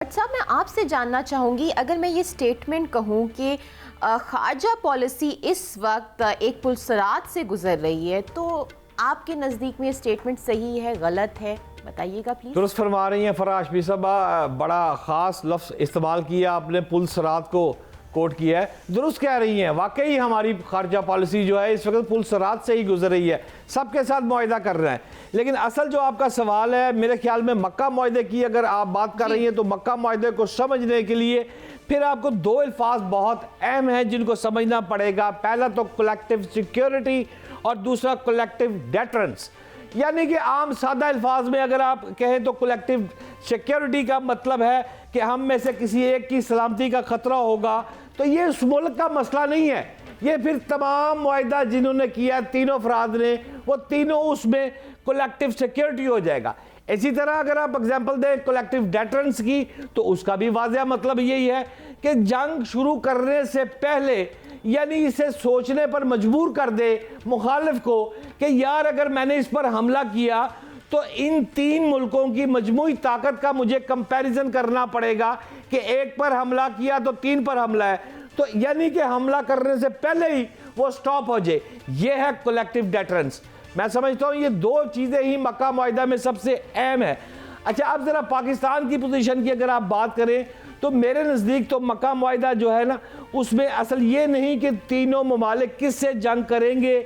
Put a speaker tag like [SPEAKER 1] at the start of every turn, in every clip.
[SPEAKER 1] साहब, मैं आपसे जानना चाहूँगी, अगर मैं ये स्टेटमेंट कहूँ कि ख़ारजा पॉलिसी इस वक्त एक पुलसरात से गुज़र रही है, तो आपके नज़दीक में ये स्टेटमेंट सही है, गलत है? बताइएगा प्लीज़।
[SPEAKER 2] दुरुस्त फरमा रही हैं फराश भी साहबा, बड़ा ख़ास लफ्ज़ इस्तेमाल किया आपने, पुलसरात को कोट किया है। दुरुस्त कह रही हैं, वाकई हमारी खारजा पॉलिसी जो है इस वक्त पुलसरात से ही गुजर रही है, सबके साथ मुआहिदा कर रहे हैं। लेकिन असल जो आपका सवाल है, मेरे ख्याल में मक्का मुआहिदे की अगर आप बात कर रही हैं, तो मक्का मुआहिदे को समझने के लिए फिर आपको दो अल्फाज बहुत अहम हैं जिनको समझना पड़ेगा। पहला तो कलेक्टिव सिक्योरिटी और दूसरा कलेक्टिव डेटरेंस। यानी कि आम सादा अल्फाज में अगर आप कहें तो कलेक्टिव सिक्योरिटी का मतलब है कि हम में से किसी एक की सलामती का खतरा होगा, तो ये उस मुल्क का मसला नहीं है। ये फिर तमाम मुआहिदा जिन्होंने किया, तीनों अफराद ने, वो तीनों उसमें कलेक्टिव सिक्योरिटी हो जाएगा। इसी तरह अगर आप एग्जांपल दें कलेक्टिव डेटरेंस की, तो उसका भी वाज़ेह मतलब यही है कि जंग शुरू करने से पहले, यानी इसे सोचने पर मजबूर कर दे मुखालिफ को कि यार अगर मैंने इस पर हमला किया तो इन तीन मुल्कों की मजमूई ताकत का मुझे कंपैरिजन करना पड़ेगा कि एक पर हमला किया तो तीन पर हमला है, तो यानी कि हमला करने से पहले ही वो स्टॉप हो जाए। ये है कलेक्टिव डेटरेंस। मैं समझता हूँ ये दो चीज़ें ही मक्का मुआहिदा में सबसे अहम है। अच्छा, अब ज़रा पाकिस्तान की पोजीशन की अगर आप बात करें, तो मेरे नज़दीक तो मक्का मुआहिदा जो है ना, उसमें असल ये नहीं कि तीनों ममालिक किससे जंग करेंगे।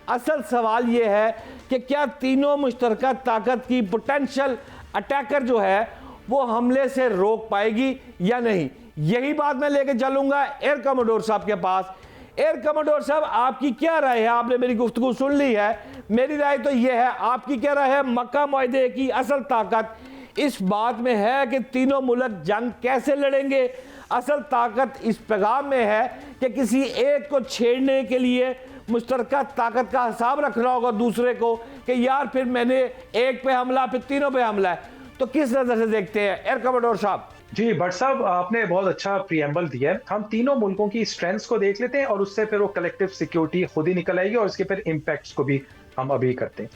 [SPEAKER 2] असल सवाल ये है कि क्या तीनों मुश्तरका ताकत की पोटेंशियल अटैकर जो है वो हमले से रोक पाएगी या नहीं। यही बात मैं लेके चलूंगा एयर कमोडोर साहब के पास। एयर कमोडोर साहब, आपकी क्या राय है? आपने मेरी गुफ्तगू सुन ली है। मेरी राय तो यह है, आपकी क्या राय है? मक्का मुआहिदे की असल ताकत इस बात में है कि तीनों मुल्क जंग कैसे लड़ेंगे। असल ताकत इस पैगाम में है कि किसी एक को छेड़ने के लिए मुश्तरका ताकत का हिसाब रखना होगा दूसरे को कि यार फिर मैंने एक पे हमला, फिर तीनों पे हमला है। तो किस नजर से देखते हैं एयर कमोडोर साहब?
[SPEAKER 3] जी भट्ट साहब, आपने बहुत अच्छा प्रीएम्बल दिया है। हम तीनों मुल्कों की स्ट्रेंथ्स को देख लेते हैं और उससे फिर वो कलेक्टिव सिक्योरिटी खुद ही निकल आएगी और उसके फिर इम्पैक्ट्स को भी हम अभी करते हैं।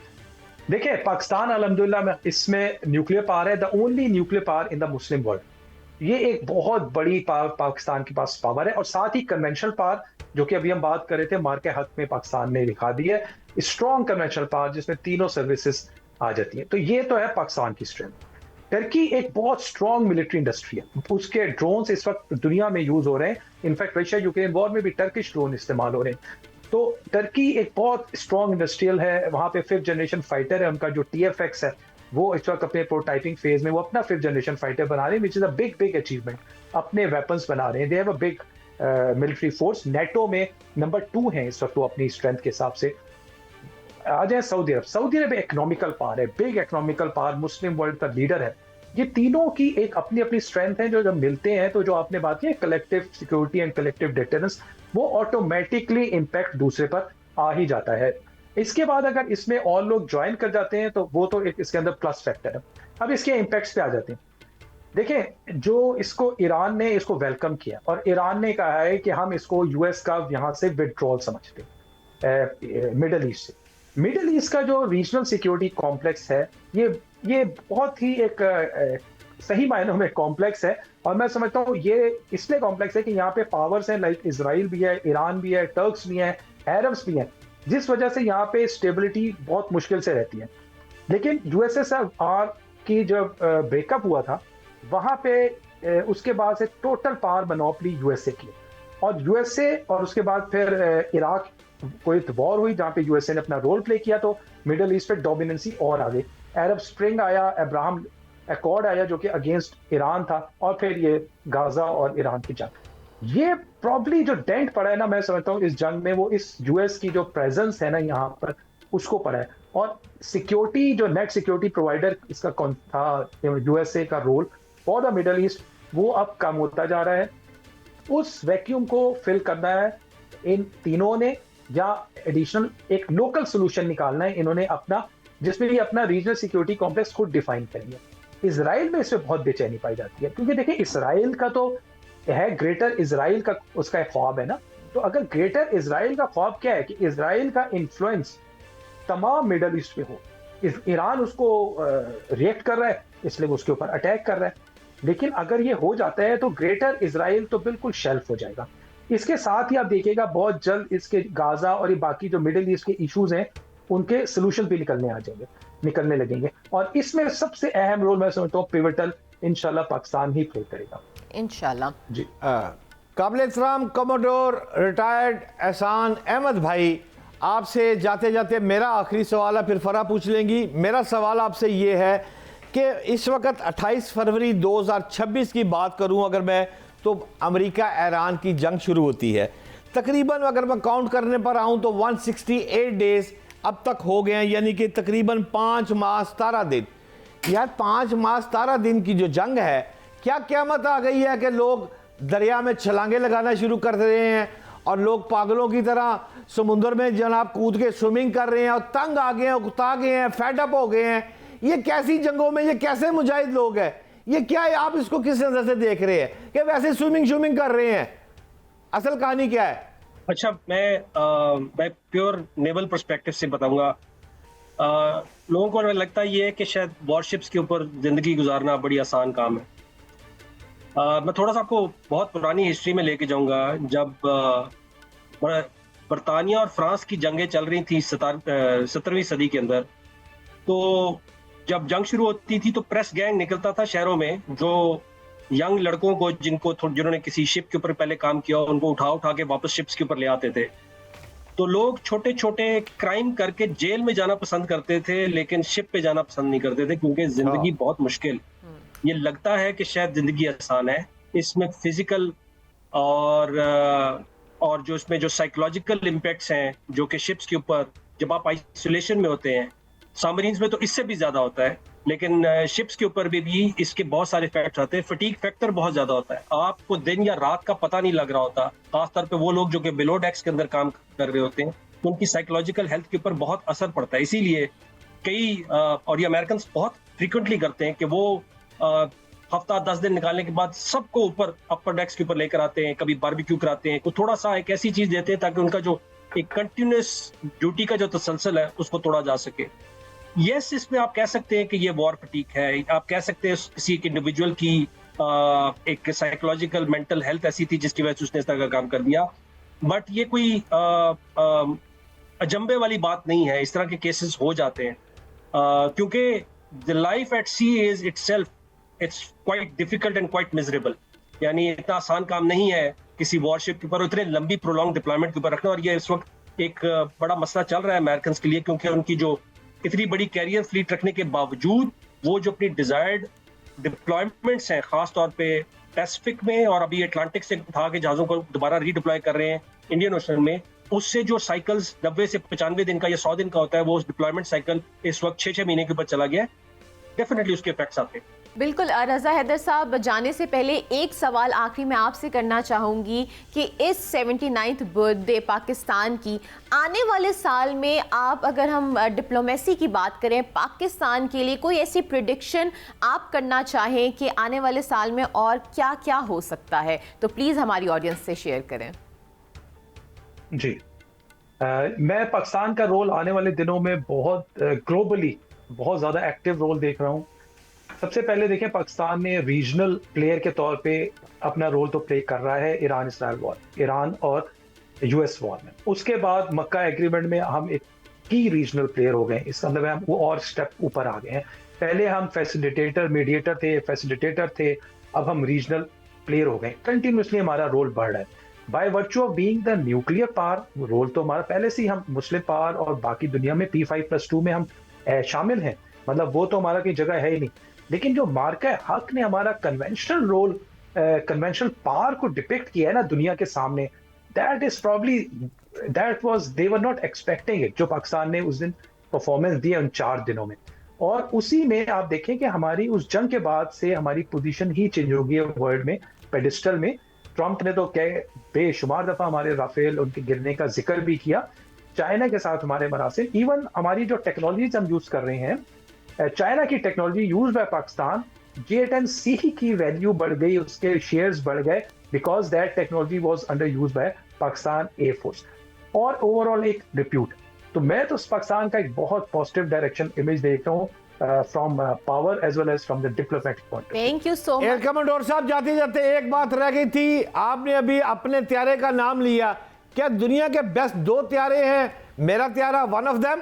[SPEAKER 3] देखिए, पाकिस्तान अल्हम्दुलिल्लाह में इसमें न्यूक्लियर पावर है, the only nuclear power in the Muslim world. ये एक बहुत बड़ी पावर पाकिस्तान के पास पावर है, और साथ ही कन्वेंशनल पावर जो कि अभी हम बात कर रहे थे, मार के हक में पाकिस्तान ने दिखा दी है स्ट्रॉन्ग कन्वेंशनल पावर जिसमें तीनों सर्विसेज आ जाती है। तो ये तो है पाकिस्तान की स्ट्रेंथ। टर्की एक बहुत स्ट्रॉन्ग मिलिट्री इंडस्ट्री है, उसके ड्रोन्स इस वक्त दुनिया में यूज हो रहे हैं। इनफैक्ट रशिया यूक्रेन वॉर में भी टर्किश ड्रोन इस्तेमाल हो रहे हैं। तो टर्की एक बहुत स्ट्रॉन्ग इंडस्ट्रियल है। वहां पे 5th जनरेशन फाइटर है, उनका जो TFX है वो इस वक्त अपने प्रोटाइपिंग फेज में वो अपना 5th जनरेशन फाइटर बना रहे हैं, which is a big big achievement. अपने वेपन्स बना रहे हैं, they have a big military force. NATO में नंबर 2 है इस वक्त वो अपनी स्ट्रेंथ के हिसाब से। आ जाए सऊदी अरब। सऊदी अरब इकोनॉमिकल पावर है, बिग इकोनॉमिकल पावर, मुस्लिम वर्ल्ड का लीडर है। ये तीनों की एक अपनी अपनी स्ट्रेंथ है जो जब मिलते हैं तो जो आपने बात की collective security and collective deterrence, वो ऑटोमेटिकली इंपैक्ट दूसरे पर आ ही जाता है। इसके बाद अगर इसमें और लोग ज्वाइन कर जाते हैं तो वो तो एक इसके अंदर प्लस फैक्टर है। अब इसके इम्पैक्ट्स पे आ जाते हैं। देखें, जो इसको ईरान ने इसको वेलकम किया और ईरान ने कहा है कि हम इसको यूएस का यहां से विड्रॉल समझते हैं मिडल ईस्ट से। मिडल ईस्ट का जो रीजनल सिक्योरिटी कॉम्प्लेक्स है, ये बहुत ही एक सही मायनों में कॉम्प्लेक्स है। और मैं समझता हूँ ये इसलिए कॉम्प्लेक्स है कि यहाँ पे पावर्स हैं, लाइक इजराइल भी है, ईरान भी है, टर्क्स भी हैं, अरब्स भी हैं, जिस वजह से यहाँ पे स्टेबिलिटी बहुत मुश्किल से रहती है। लेकिन USSR की जब ब्रेकअप हुआ था, वहां पे उसके बाद से टोटल पावर मोनोपोली USA की, और USA और उसके बाद फिर इराक कोई वॉर हुई जहां पे USA ने अपना रोल प्ले किया, तो मिडल ईस्ट पे डोमिनेंसी और आ गई। अरब स्प्रिंग आया, अब्राहम अकॉर्ड आया जो कि अगेंस्ट ईरान था, और फिर ये गाजा और ईरान की जंग। ये प्रॉब्ली जो डेंट पड़ा है ना, मैं समझता हूँ इस जंग में, वो इस US की जो प्रेजेंस है ना यहाँ पर, उसको पड़ा है। और सिक्योरिटी जो नेट सिक्योरिटी प्रोवाइडर इसका कौन था, USA का role for the Middle East, वो अब कम होता जा रहा है। उस वैक्यूम को फिल करना है इन तीनों ने, या एडिशनल एक लोकल सोल्यूशन निकालना है इन्होंने अपना, जिसमें ये अपना रीजनल सिक्योरिटी कॉम्प्लेक्स खुद डिफाइन करेंगे। इजराइल में इसमें बहुत बेचैनी पाई जाती है, क्योंकि देखिए इजराइल का तो है, ग्रेटर इजराइल का उसका एक ख्वाब है ना। तो अगर ग्रेटर इजराइल का ख्वाब क्या है कि इजराइल का इन्फ्लुएंस तमाम मिडल ईस्ट पे हो, ईरान उसको रिएक्ट कर रहा है, इसलिए वो उसके ऊपर अटैक कर रहा है। लेकिन अगर ये हो जाता है तो ग्रेटर इजराइल तो बिल्कुल शेल्फ हो जाएगा। इसके साथ ही आप देखिएगा बहुत जल्द इसके गाजा और ये बाकी जो मिडिल ईस्ट के इश्यूज हैं उनके सोल्यूशन भी निकलने लगेंगे, और इसमें सबसे अहम रोल मैं समझता हूँ पिवटल इंशाल्लाह पाकिस्तान ही प्ले करेगा
[SPEAKER 1] इंशाल्लाह।
[SPEAKER 3] जी।
[SPEAKER 2] काबिल एहतराम कमोडोर रिटायर्ड एहसान अहमद भाई, आपसे जाते जाते मेरा आखिरी सवाल है, फिर फरा पूछ लेंगी। मेरा सवाल आपसे ये है कि इस वक्त 28 फरवरी 2026 की बात करूं अगर मैं, तो अमेरिका ईरान की जंग शुरू होती है। तकरीबन अगर मैं काउंट करने पर आऊं तो 168 डेज अब तक हो गए हैं, यानी कि तकरीबन 5 माह 17 दिन। यार 5 माह 17 दिन की जो जंग है, क्या क़यामत आ गई है कि लोग दरिया में छलांगे लगाना शुरू कर रहे हैं और लोग पागलों की तरह समुद्र में जनाब कूद के स्विमिंग कर रहे हैं और तंग आ गए हैं, उकता गए हैं, फेडअप हो गए हैं। ये कैसी जंगों में ये कैसे मुजाहिद लोग हैं? ये क्या है? आप इसको किस नजर से देख रहे हैं कि वैसे स्विमिंग कर रहे हैं? असल कहानी क्या है?
[SPEAKER 4] अच्छा, मैं प्योर नेवल पर्सपेक्टिव से बताऊंगा। लोगों को लगता ये है कि शायद वॉरशिप्स के ऊपर जिंदगी गुजारना बड़ी आसान काम है। मैं थोड़ा सा आपको बहुत पुरानी हिस्ट्री में लेके जाऊंगा। जब बरतानिया और फ्रांस की जंगें चल रही थी 17वीं सदी के अंदर, तो जब जंग शुरू होती थी तो प्रेस गैंग निकलता था शहरों में, जो यंग लड़कों को जिन्होंने किसी शिप के ऊपर पहले काम किया उनको उठा के वापस शिप्स के ऊपर ले आते थे। तो लोग छोटे छोटे क्राइम करके जेल में जाना पसंद करते थे, लेकिन शिप पे जाना पसंद नहीं करते थे, क्योंकि जिंदगी बहुत मुश्किल। ये लगता है कि शायद जिंदगी आसान है, इसमें फिजिकल और जो इसमें जो साइकोलॉजिकल इम्पैक्ट्स हैं, जो कि शिप्स के ऊपर जब आप आइसोलेशन में होते हैं, सबमरीन्स में तो इससे भी ज्यादा होता है, लेकिन शिप्स के ऊपर भी इसके बहुत सारे इफेक्ट्स आते हैं। फटीग फैक्टर बहुत ज्यादा होता है, आपको दिन या रात का पता नहीं लग रहा होता। खासतौर पे वो लोग जो कि बिलो डेक्स के अंदर काम कर रहे होते हैं, उनकी साइकोलॉजिकल हेल्थ के ऊपर बहुत असर पड़ता है। इसीलिए कई और ये अमेरिकन बहुत फ्रीक्वेंटली करते हैं कि वो हफ्ता 10 दिन निकालने के बाद सबको ऊपर अपर डेक्स के ऊपर लेकर आते हैं, कभी बारबेक्यू कराते हैं, थोड़ा सा एक ऐसी चीज देते हैं ताकि उनका जो एक कंटिन्यूस ड्यूटी का जो तसलसल है उसको तोड़ा जा सके। यस, इसमें आप कह सकते हैं कि ये वॉर फटीग है, आप कह सकते हैं किसी एक इंडिविजुअल की एक साइकोलॉजिकल मेंटल हेल्थ ऐसी थी जिसकी वजह से उसने इस तरह का काम कर दिया। बट ये कोई अजंबे वाली बात नहीं है, इस तरह के केसेस हो जाते हैं, क्योंकि the life at sea is itself it's quite difficult and quite miserable. यानी इतना आसान काम नहीं है किसी वॉरशिप के ऊपर इतने लंबी प्रोलॉन्ग डिप्लॉयमेंट के ऊपर रखना। और ये इस वक्त एक बड़ा मसला चल रहा है अमेरिकन के लिए, क्योंकि उनकी जो इतनी बड़ी कैरियर फ्लीट रखने के बावजूद वो जो अपनी डिजायर्ड डिप्लॉयमेंट्स हैं, खासतौर पे पैसिफिक में और अभी अटलांटिक से उठा के जहाजों को दोबारा रीडिप्लॉय कर रहे हैं इंडियन ओशन में, उससे जो साइकिल्स 90 से 95 दिन का या 100 दिन का होता है, वो डिप्लॉयमेंट साइकिल इस वक्त 6-6 महीने के ऊपर चला गया है। डेफिनेटली उसके इफेक्ट्स आते हैं।
[SPEAKER 1] बिल्कुल। रज़ा हैदर साहब, जाने से पहले एक सवाल आखिरी में आपसे करना चाहूँगी कि इस 79th बर्थडे पाकिस्तान की आने वाले साल में आप, अगर हम डिप्लोमेसी की बात करें पाकिस्तान के लिए, कोई ऐसी प्रिडिक्शन आप करना चाहें कि आने वाले साल में और क्या क्या हो सकता है, तो प्लीज़ हमारी ऑडियंस से शेयर करें।
[SPEAKER 3] जी, मैं पाकिस्तान का रोल आने वाले दिनों में बहुत ग्लोबली बहुत ज़्यादा एक्टिव रोल देख रहा हूँ। सबसे पहले देखें, पाकिस्तान ने रीजनल प्लेयर के तौर पे अपना रोल तो प्ले कर रहा है ईरान इसराइल वॉर, ईरान और यूएस वॉर में। उसके बाद मक्का एग्रीमेंट में हम एक की रीजनल प्लेयर हो गए, इसका मतलब हम वो और स्टेप ऊपर आ गए हैं। पहले हम फैसिलिटेटर थे, अब हम रीजनल प्लेयर हो गए। कंटिन्यूसली हमारा रोल बढ़ रहा है। By virtue of being the nuclear power, role तो हमारा पहले से ही, हम मुस्लिम पावर और बाकी दुनिया में P5+2 में हम शामिल हैं, मतलब वो तो हमारा कोई जगह है ही नहीं। लेकिन जो मार्का हक ने हमारा कन्वेंशनल रोल, कन्वेंशनल पावर को डिपिक्ट किया है ना दुनिया के सामने, that was they were not expecting it, जो पाकिस्तान ने उस दिन परफॉर्मेंस दी है उन 4 दिनों में। और उसी में आप देखें कि हमारी उस जंग के बाद से हमारी पोजीशन ही चेंज हो गई है वर्ल्ड में, पेडिस्टल में। ट्रंप ने तो बेशुमार दफा हमारे राफेल उनके गिरने का जिक्र भी किया। चाइना के साथ हमारे मरासिल, इवन हमारी जो टेक्नोलॉजीज हम यूज कर रहे हैं, चाइना की technology use by Pakistan, J-10C की वैल्यू बढ़ गई, उसके शेयर्स बढ़ गए, because that technology was under use by Pakistan air force. और ओवरऑल एक रिप्यूट, तो मैं तो पाकिस्तान का एक बहुत पॉजिटिव डायरेक्शन इमेज देख रहा हूँ। from power as well as from the diplomatic point of view.
[SPEAKER 1] Thank you so
[SPEAKER 2] air
[SPEAKER 1] much.
[SPEAKER 2] Commodore साहब, जाते जाते एक बात रह गई थी, आपने अभी अपने त्यारे का नाम लिया, क्या दुनिया के बेस्ट 2 त्यारे हैं? मेरा त्यारा वन ऑफ देम?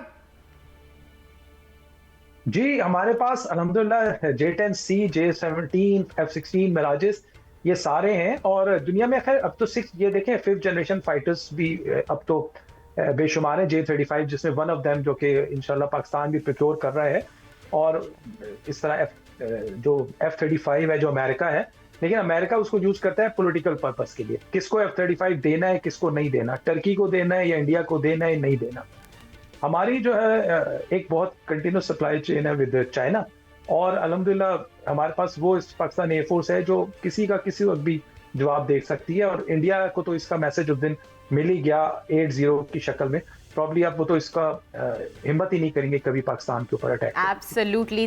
[SPEAKER 3] जी, हमारे पास अल्हम्दुलिल्लाह J-10C, J-17, F-16 मिराजेस ये सारे हैं, और दुनिया में खैर अब तो 6 ये देखें 5th जनरेशन फाइटर्स भी अब तो बेशुमार है। J-35 जिसमें वन ऑफ देम जो कि इंशाल्लाह पाकिस्तान भी प्रोक्योर कर रहा है, और इस तरह जो F-35 है जो अमेरिका है, लेकिन अमेरिका उसको यूज करता है पॉलिटिकल पर्पस के लिए। किसको F-35 देना है, किसको नहीं देना, टर्की को देना है या इंडिया को देना है, नहीं देना। हमारी जो है एक बहुत कंटिन्यूस सप्लाई चेन है विद चाइना, और अल्हम्दुलिल्लाह हमारे पास वो इस पाकिस्तान एयरफोर्स है जो किसी का किसी वक्त भी जवाब दे सकती है, और इंडिया को तो इसका मैसेज उस दिन मिल ही गया 8-0 की शक्ल में। प्रॉब्ली अब वो तो इसका हिम्मत ही नहीं करेंगे कभी पाकिस्तान के ऊपर अटैक।
[SPEAKER 1] एब्सोल्युटली।